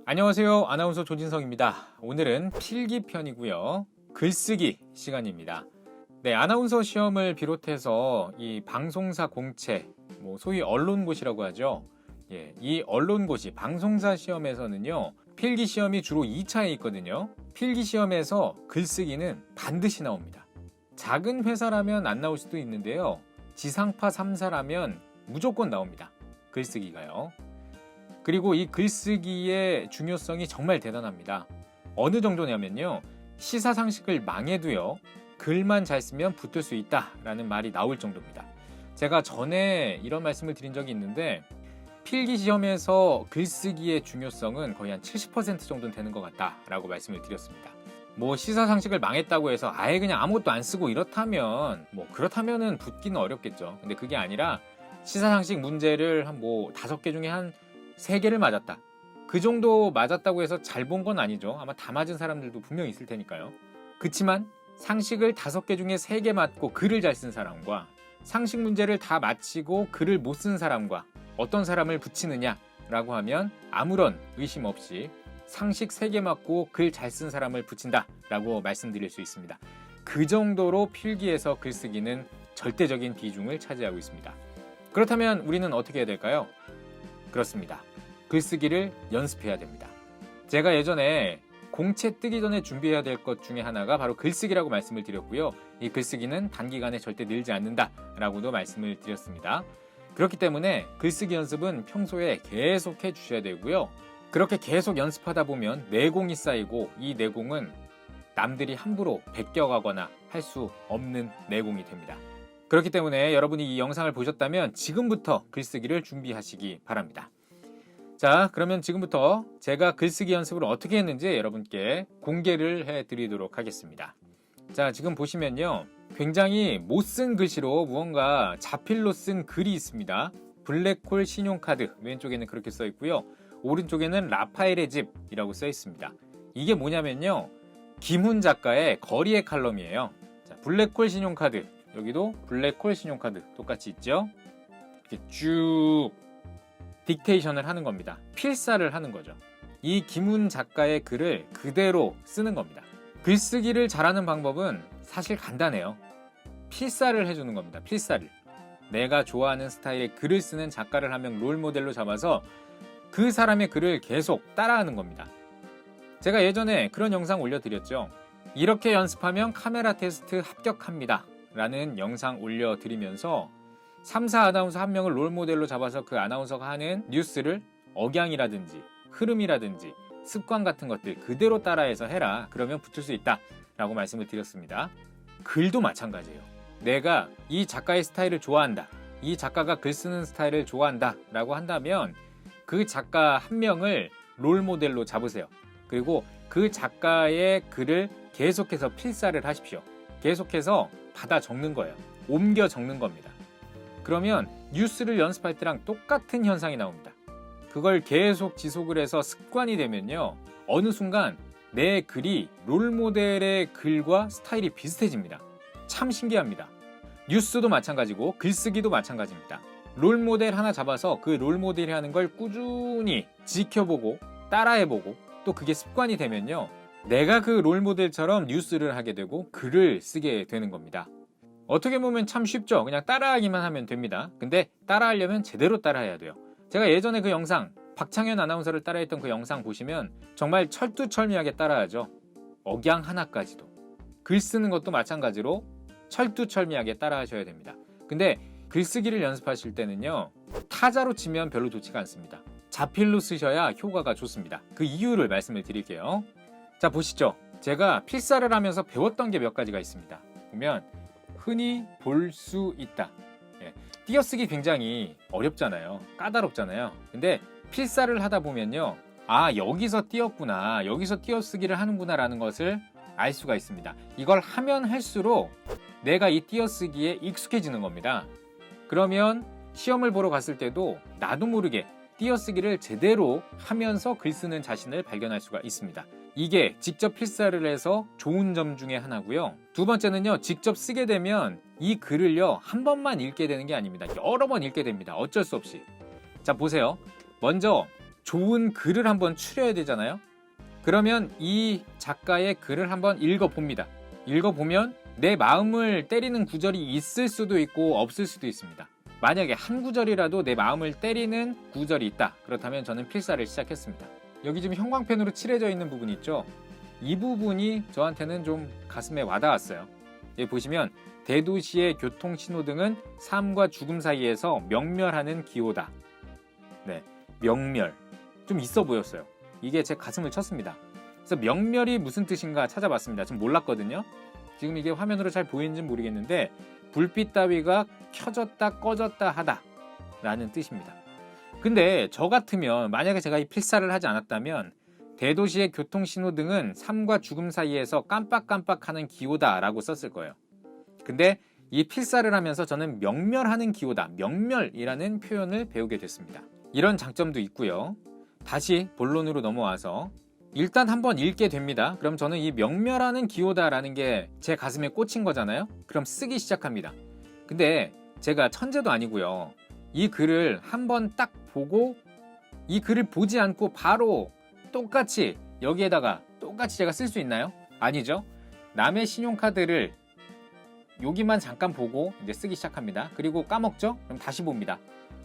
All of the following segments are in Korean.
안녕하세요. 아나운서 조진성입니다. 오늘은 필기편이고요. 글쓰기 시간입니다. 네, 아나운서 시험을 비롯해서 이 방송사 공채, 소위 언론고시라고 하죠. 이 언론고시, 방송사 시험에서는요, 필기 시험이 주로 2차에 있거든요. 필기 시험에서 글쓰기는 반드시 나옵니다. 작은 회사라면 안 나올 수도 있는데요. 지상파 3사라면 무조건 나옵니다. 글쓰기가요. 그리고 이 글쓰기의 중요성이 정말 대단합니다. 어느 정도냐면요. 시사상식을 망해도요. 글만 잘 쓰면 붙을 수 있다라는 말이 나올 정도입니다. 제가 전에 이런 말씀을 드린 적이 있는데 필기시험에서 글쓰기의 중요성은 거의 한 70% 정도는 되는 것 같다라고 말씀을 드렸습니다. 시사상식을 망했다고 해서 아예 그냥 아무것도 안 쓰고 이렇다면 그렇다면은 붙기는 어렵겠죠. 근데 그게 아니라 시사상식 문제를 한 5개 중에 한 3개를 맞았다. 그 정도 맞았다고 해서 잘 본 건 아니죠. 아마 다 맞은 사람들도 분명히 있을 테니까요. 그치만 상식을 5개 중에 3개 맞고 글을 잘 쓴 사람과 상식 문제를 다 맞히고 글을 못 쓴 사람과 어떤 사람을 붙이느냐라고 하면 아무런 의심 없이 상식 3개 맞고 글 잘 쓴 사람을 붙인다라고 말씀드릴 수 있습니다. 그 정도로 필기에서 글쓰기는 절대적인 비중을 차지하고 있습니다. 그렇다면 우리는 어떻게 해야 될까요? 그렇습니다. 글쓰기를 연습해야 됩니다. 제가 예전에 공채 뜨기 전에 준비해야 될 것 중에 하나가 바로 글쓰기라고 말씀을 드렸고요. 이 글쓰기는 단기간에 절대 늘지 않는다라고도 말씀을 드렸습니다. 그렇기 때문에 글쓰기 연습은 평소에 계속해 주셔야 되고요. 그렇게 계속 연습하다 보면 내공이 쌓이고 이 내공은 남들이 함부로 베껴가거나 할 수 없는 내공이 됩니다. 그렇기 때문에 여러분이 이 영상을 보셨다면 지금부터 글쓰기를 준비하시기 바랍니다. 자, 그러면 지금부터 제가 글쓰기 연습을 어떻게 했는지 여러분께 공개를 해드리도록 하겠습니다. 자, 지금 보시면요. 굉장히 못 쓴 글씨로 무언가 자필로 쓴 글이 있습니다. 블랙홀 신용카드 왼쪽에는 그렇게 써 있고요. 오른쪽에는 라파엘의 집이라고 써 있습니다. 이게 뭐냐면요. 김훈 작가의 거리의 칼럼이에요. 자, 블랙홀 신용카드. 여기도 블랙홀 신용카드 똑같이 있죠. 이렇게 쭉 딕테이션을 하는 겁니다. 필사를 하는 거죠. 이 김훈 작가의 글을 그대로 쓰는 겁니다. 글쓰기를 잘하는 방법은 사실 간단해요. 필사를 해주는 겁니다. 필사를. 내가 좋아하는 스타일의 글을 쓰는 작가를 한 명 롤모델로 잡아서 그 사람의 글을 계속 따라하는 겁니다. 제가 예전에 그런 영상 올려드렸죠. 이렇게 연습하면 카메라 테스트 합격합니다. 라는 영상 올려드리면서 3사 아나운서 한 명을 롤모델로 잡아서 그 아나운서가 하는 뉴스를 억양이라든지 흐름이라든지 습관 같은 것들 그대로 따라해서 해라. 그러면 붙을 수 있다. 라고 말씀을 드렸습니다. 글도 마찬가지예요. 내가 이 작가의 스타일을 좋아한다. 이 작가가 글 쓰는 스타일을 좋아한다. 라고 한다면 그 작가 한 명을 롤모델로 잡으세요. 그리고 그 작가의 글을 계속해서 필사를 하십시오. 계속해서 받아 적는 거예요. 옮겨 적는 겁니다. 그러면 뉴스를 연습할 때랑 똑같은 현상이 나옵니다. 그걸 계속 지속을 해서 습관이 되면요. 어느 순간 내 글이 롤모델의 글과 스타일이 비슷해집니다. 참 신기합니다. 뉴스도 마찬가지고 글쓰기도 마찬가지입니다. 롤모델 하나 잡아서 그 롤모델이 하는 걸 꾸준히 지켜보고 따라해보고 또 그게 습관이 되면요. 내가 그 롤모델처럼 뉴스를 하게 되고 글을 쓰게 되는 겁니다. 어떻게 보면 참 쉽죠. 그냥 따라하기만 하면 됩니다. 근데 따라하려면 제대로 따라해야 돼요. 제가 예전에 그 영상 박창현 아나운서를 따라했던 그 영상 보시면 정말 철두철미하게 따라하죠. 억양 하나까지도. 글 쓰는 것도 마찬가지로 철두철미하게 따라하셔야 됩니다. 근데 글쓰기를 연습하실 때는요. 타자로 치면 별로 좋지가 않습니다. 자필로 쓰셔야 효과가 좋습니다. 그 이유를 말씀을 드릴게요. 자, 보시죠. 제가 필사를 하면서 배웠던 게 몇 가지가 있습니다. 보면 흔히 볼 수 있다. 띄어쓰기 굉장히 어렵잖아요. 까다롭잖아요. 근데 필사를 하다 보면요. 아, 여기서 띄었구나. 여기서 띄어쓰기를 하는구나 라는 것을 알 수가 있습니다. 이걸 하면 할수록 내가 이 띄어쓰기에 익숙해지는 겁니다. 그러면 시험을 보러 갔을 때도 나도 모르게 띄어쓰기를 제대로 하면서 글 쓰는 자신을 발견할 수가 있습니다. 이게 직접 필사를 해서 좋은 점 중에 하나고요. 두 번째는요. 직접 쓰게 되면 이 글을요. 한 번만 읽게 되는 게 아닙니다. 여러 번 읽게 됩니다. 어쩔 수 없이. 자, 보세요. 먼저 좋은 글을 한번 추려야 되잖아요. 그러면 이 작가의 글을 한번 읽어봅니다. 읽어보면 내 마음을 때리는 구절이 있을 수도 있고 없을 수도 있습니다. 만약에 한 구절이라도 내 마음을 때리는 구절이 있다. 그렇다면 저는 필사를 시작했습니다. 여기 지금 형광펜으로 칠해져 있는 부분이 있죠. 이 부분이 저한테는 좀 가슴에 와닿았어요. 여기 보시면 대도시의 교통신호등은 삶과 죽음 사이에서 명멸하는 기호다. 네, 명멸. 좀 있어 보였어요. 이게 제 가슴을 쳤습니다. 그래서 명멸이 무슨 뜻인가 찾아봤습니다. 좀 몰랐거든요. 지금 이게 화면으로 잘 보이는지 모르겠는데 불빛 따위가 켜졌다 꺼졌다 하다 라는 뜻입니다. 근데 저 같으면 만약에 제가 이 필사를 하지 않았다면 대도시의 교통신호등은 삶과 죽음 사이에서 깜빡깜빡하는 기호다 라고 썼을 거예요. 근데 이 필사를 하면서 저는 명멸하는 기호다, 명멸이라는 표현을 배우게 됐습니다. 이런 장점도 있고요. 다시 본론으로 넘어와서 일단 한번 읽게 됩니다. 그럼 저는 이 명멸하는 기호다라는 게 제 가슴에 꽂힌 거잖아요. 그럼 쓰기 시작합니다. 근데 제가 천재도 아니고요. 이 글을 한번 딱 보고 이 글을 보지 않고 바로 똑같이 여기에다가 똑같이 제가 쓸 수 있나요? 아니죠. 남의 신용카드를 여기만 잠깐 보고 이제 쓰기 시작합니다. 그리고 까먹죠? 그럼 다시 봅니다.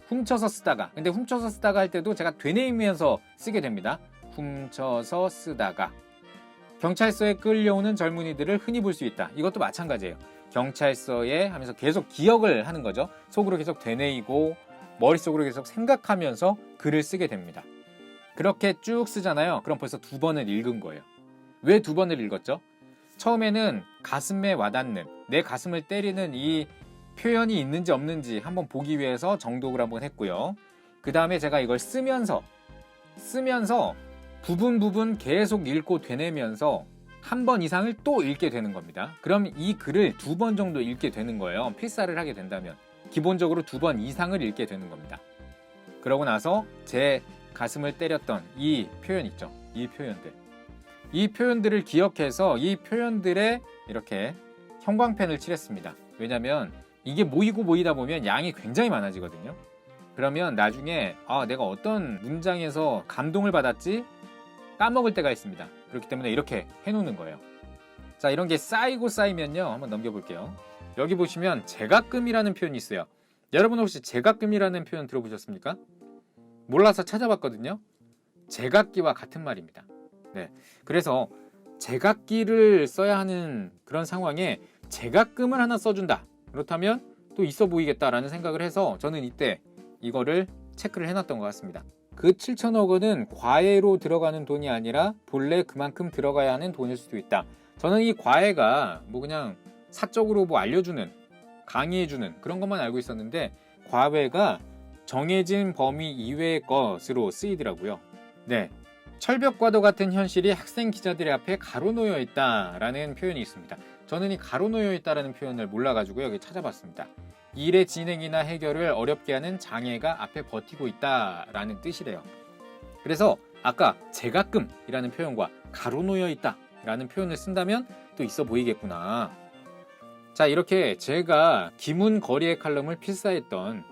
훔쳐서 쓰다가, 근데 훔쳐서 쓰다가 할 때도 제가 되뇌이면서 쓰게 됩니다. 훔쳐서 쓰다가. 경찰서에 끌려오는 젊은이들을 흔히 볼 수 있다. 이것도 마찬가지예요. 경찰서에 하면서 계속 기억을 하는 거죠. 속으로 계속 되뇌이고 머릿속으로 계속 생각하면서 글을 쓰게 됩니다. 그렇게 쭉 쓰잖아요. 그럼 벌써 2번을 읽은 거예요. 왜 2번을 읽었죠? 처음에는 가슴에 와닿는, 내 가슴을 때리는 이 표현이 있는지 없는지 한번 보기 위해서 정독을 한번 했고요. 그 다음에 제가 이걸 쓰면서 부분 계속 읽고 되뇌면서 한 번 이상을 또 읽게 되는 겁니다. 그럼 이 글을 2번 정도 읽게 되는 거예요. 필사를 하게 된다면 기본적으로 2번 이상을 읽게 되는 겁니다. 그러고 나서 제 가슴을 때렸던 이 표현 있죠. 이 표현들을 기억해서 이 표현들에 이렇게 형광펜을 칠했습니다. 왜냐면 이게 모이다 보면 양이 굉장히 많아지거든요. 그러면 나중에 내가 어떤 문장에서 감동을 받았지? 까먹을 때가 있습니다. 그렇기 때문에 이렇게 해놓는 거예요. 자, 이런 게 쌓이고 쌓이면요. 한번 넘겨볼게요. 여기 보시면 제가끔이라는 표현이 있어요. 여러분 혹시 제가끔이라는 표현 들어보셨습니까? 몰라서 찾아봤거든요. 제각기와 같은 말입니다. 네, 그래서 제각기를 써야 하는 그런 상황에 제가끔을 하나 써준다. 그렇다면 또 있어 보이겠다라는 생각을 해서 저는 이때 이거를 체크를 해놨던 것 같습니다. 그 7천억 원은 과외로 들어가는 돈이 아니라 본래 그만큼 들어가야 하는 돈일 수도 있다. 저는 이 과외가 그냥 사적으로 알려주는, 강의해주는 그런 것만 알고 있었는데 과외가 정해진 범위 이외의 것으로 쓰이더라고요. 네, 철벽과도 같은 현실이 학생 기자들의 앞에 가로놓여 있다라는 표현이 있습니다. 저는 이 가로놓여 있다라는 표현을 몰라가지고 여기 찾아봤습니다. 일의 진행이나 해결을 어렵게 하는 장애가 앞에 버티고 있다라는 뜻이래요. 그래서 아까 제가끔이라는 표현과 가로놓여 있다라는 표현을 쓴다면 또 있어 보이겠구나. 자, 이렇게 제가 김훈거리의 칼럼을 필사했던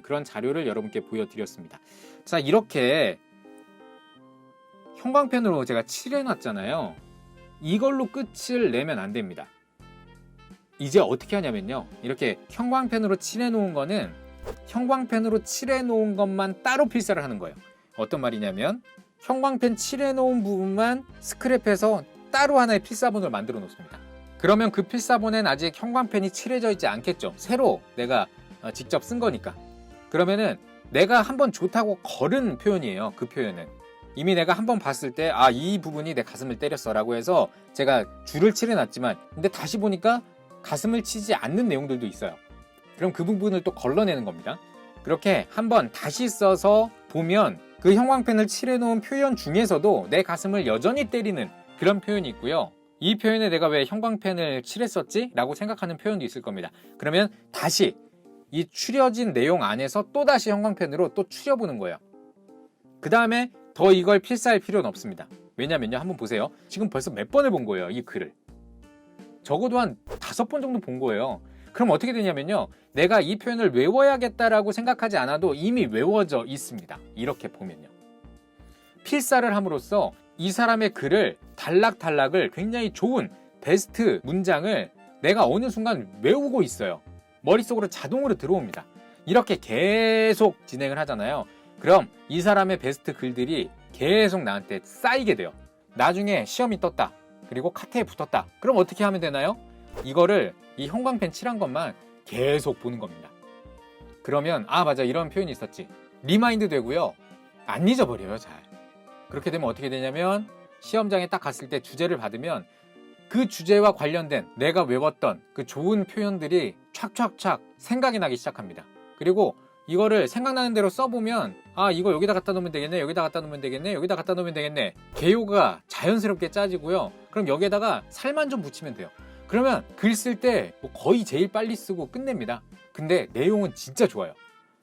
그런 자료를 여러분께 보여드렸습니다. 자, 이렇게 형광펜으로 제가 칠해놨잖아요. 이걸로 끝을 내면 안 됩니다. 이제 어떻게 하냐면요. 이렇게 형광펜으로 칠해놓은 거는 형광펜으로 칠해놓은 것만 따로 필사를 하는 거예요. 어떤 말이냐면 형광펜 칠해놓은 부분만 스크랩해서 따로 하나의 필사본을 만들어 놓습니다. 그러면 그 필사본엔 아직 형광펜이 칠해져 있지 않겠죠. 새로 내가 직접 쓴 거니까. 그러면은 내가 한번 좋다고 걸은 표현이에요. 그 표현은 이미 내가 한번 봤을 때 이 부분이 내 가슴을 때렸어 라고 해서 제가 줄을 칠해놨지만 근데 다시 보니까 가슴을 치지 않는 내용들도 있어요. 그럼 그 부분을 또 걸러내는 겁니다. 그렇게 한번 다시 써서 보면 그 형광펜을 칠해놓은 표현 중에서도 내 가슴을 여전히 때리는 그런 표현이 있고요. 이 표현에 내가 왜 형광펜을 칠했었지? 라고 생각하는 표현도 있을 겁니다. 그러면 다시 이 추려진 내용 안에서 또다시 형광펜으로 또 추려보는 거예요. 그 다음에 더 이걸 필사할 필요는 없습니다. 왜냐면요, 한번 보세요. 지금 벌써 몇 번을 본 거예요, 이 글을. 적어도 한 5번 정도 본 거예요. 그럼 어떻게 되냐면요, 내가 이 표현을 외워야겠다라고 생각하지 않아도 이미 외워져 있습니다. 이렇게 보면요. 필사를 함으로써 이 사람의 글을 단락단락을 굉장히 좋은 베스트 문장을 내가 어느 순간 외우고 있어요. 머릿속으로 자동으로 들어옵니다. 이렇게 계속 진행을 하잖아요. 그럼 이 사람의 베스트 글들이 계속 나한테 쌓이게 돼요. 나중에 시험이 떴다. 그리고 카트에 붙었다. 그럼 어떻게 하면 되나요? 이거를 이 형광펜 칠한 것만 계속 보는 겁니다. 그러면 맞아, 이런 표현이 있었지. 리마인드 되고요. 안 잊어버려요, 잘. 그렇게 되면 어떻게 되냐면 시험장에 딱 갔을 때 주제를 받으면 그 주제와 관련된 내가 외웠던 그 좋은 표현들이 촥촥촥 생각이 나기 시작합니다. 그리고 이거를 생각나는 대로 써보면 이거 여기다 갖다 놓으면 되겠네, 여기다 갖다 놓으면 되겠네, 여기다 갖다 놓으면 되겠네. 개요가 자연스럽게 짜지고요. 그럼 여기에다가 살만 좀 붙이면 돼요. 그러면 글 쓸 때 거의 제일 빨리 쓰고 끝냅니다. 근데 내용은 진짜 좋아요.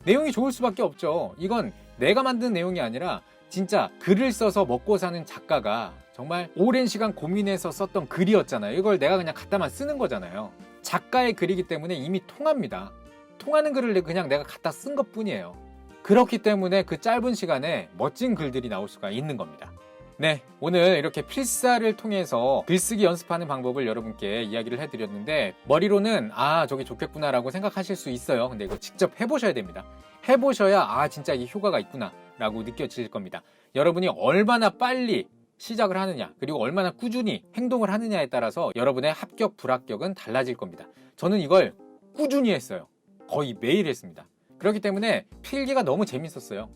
내용이 좋을 수밖에 없죠. 이건 내가 만든 내용이 아니라 진짜 글을 써서 먹고 사는 작가가 정말 오랜 시간 고민해서 썼던 글이었잖아요. 이걸 내가 그냥 갖다만 쓰는 거잖아요. 작가의 글이기 때문에 이미 통합니다. 통하는 글을 그냥 내가 갖다 쓴 것 뿐이에요. 그렇기 때문에 그 짧은 시간에 멋진 글들이 나올 수가 있는 겁니다. 네, 오늘 이렇게 필사를 통해서 글쓰기 연습하는 방법을 여러분께 이야기를 해드렸는데 머리로는 저게 좋겠구나 라고 생각하실 수 있어요. 근데 이거 직접 해보셔야 됩니다. 해보셔야 진짜 이게 효과가 있구나 라고 느껴질 겁니다. 여러분이 얼마나 빨리 시작을 하느냐, 그리고 얼마나 꾸준히 행동을 하느냐에 따라서 여러분의 합격 불합격은 달라질 겁니다. 저는 이걸 꾸준히 했어요. 거의 매일 했습니다. 그렇기 때문에 필기가 너무 재밌었어요.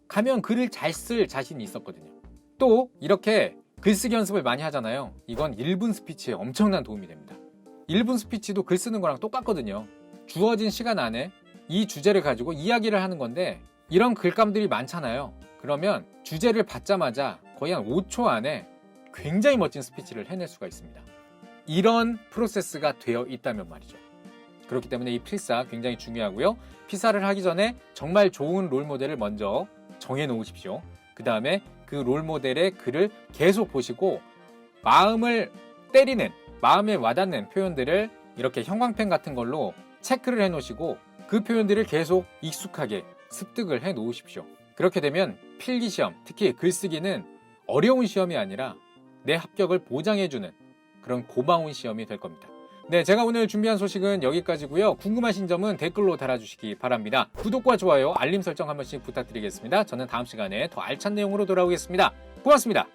가면 글을 잘 쓸 자신이 있었거든요. 또 이렇게 글쓰기 연습을 많이 하잖아요. 이건 1분 스피치에 엄청난 도움이 됩니다. 1분 스피치도 글 쓰는 거랑 똑같거든요. 주어진 시간 안에 이 주제를 가지고 이야기를 하는 건데 이런 글감들이 많잖아요. 그러면 주제를 받자마자 거의 한 5초 안에 굉장히 멋진 스피치를 해낼 수가 있습니다. 이런 프로세스가 되어 있다면 말이죠. 그렇기 때문에 이 필사 굉장히 중요하고요. 필사를 하기 전에 정말 좋은 롤모델을 먼저 정해 놓으십시오. 그 다음에 그 롤모델의 글을 계속 보시고 마음을 때리는, 마음에 와닿는 표현들을 이렇게 형광펜 같은 걸로 체크를 해 놓으시고 그 표현들을 계속 익숙하게 습득을 해 놓으십시오. 그렇게 되면 필기시험, 특히 글쓰기는 어려운 시험이 아니라 내 합격을 보장해주는 그런 고마운 시험이 될 겁니다. 네, 제가 오늘 준비한 소식은 여기까지고요. 궁금하신 점은 댓글로 달아주시기 바랍니다. 구독과 좋아요, 알림 설정 한 번씩 부탁드리겠습니다. 저는 다음 시간에 더 알찬 내용으로 돌아오겠습니다. 고맙습니다.